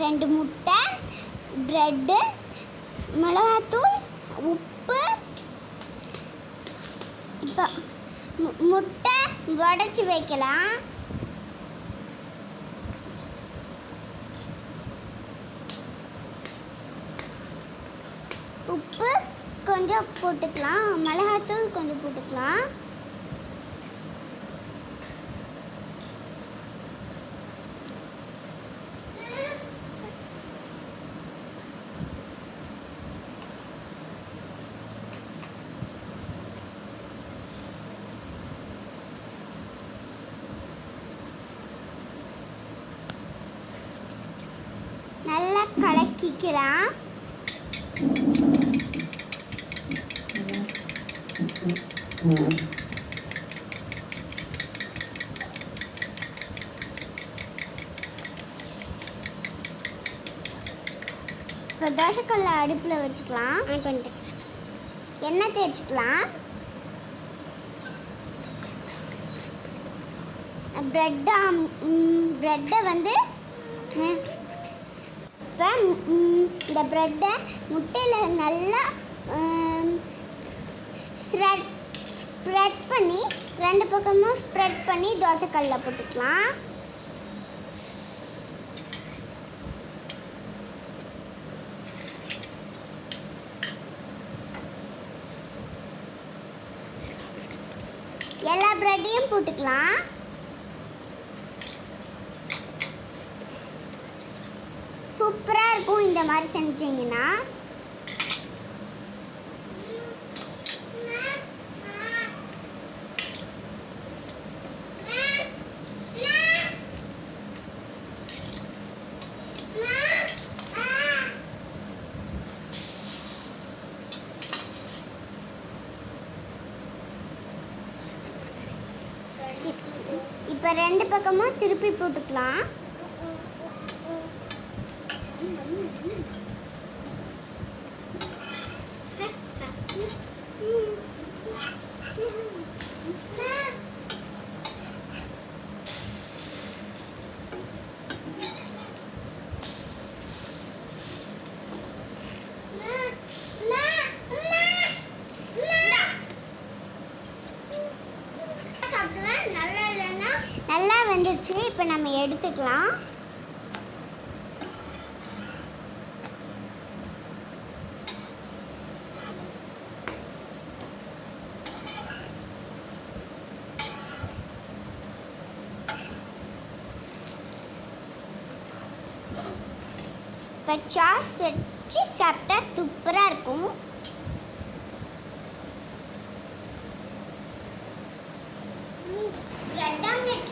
2 முட்டை, ப்ரெட்டு, மிளகாத்தூள், உப்பு. இப்போ முட்டை உடைச்சி வைக்கலாம். உப்பு கொஞ்சம் போட்டுக்கலாம், மிளகாத்தூள் கொஞ்சம் போட்டுக்கலாம். நல்லா கலக்கிக்கலாம். இப்போ தோசைக்கல்ல அடுப்பில் வச்சுக்கலாம். எண்ணெய் தேய்ச்சிக்கலாம். ப்ரெட்டை வந்து இப்போ இந்த ப்ரெட்டை முட்டையில் நல்லா ஸ்ப்ரெட் பண்ணி 2 பக்கமும் ஸ்ப்ரெட் பண்ணி தோசைக்கல்ல போட்டுக்கலாம். எல்லா ப்ரெட்டையும் போட்டுக்கலாம். சூப்பராக இருக்கும் இந்த மாதிரி செஞ்சீங்கன்னா. இப்போ 2 பக்கமும் திருப்பி போட்டுக்கலாம். நல்லா வந்துருச்சு. இப்போ நம்ம எடுத்துக்கலாம். இப்போ சாஸ் வச்சு சாப்பிட்டா சூப்பராக இருக்கும். Bread omelette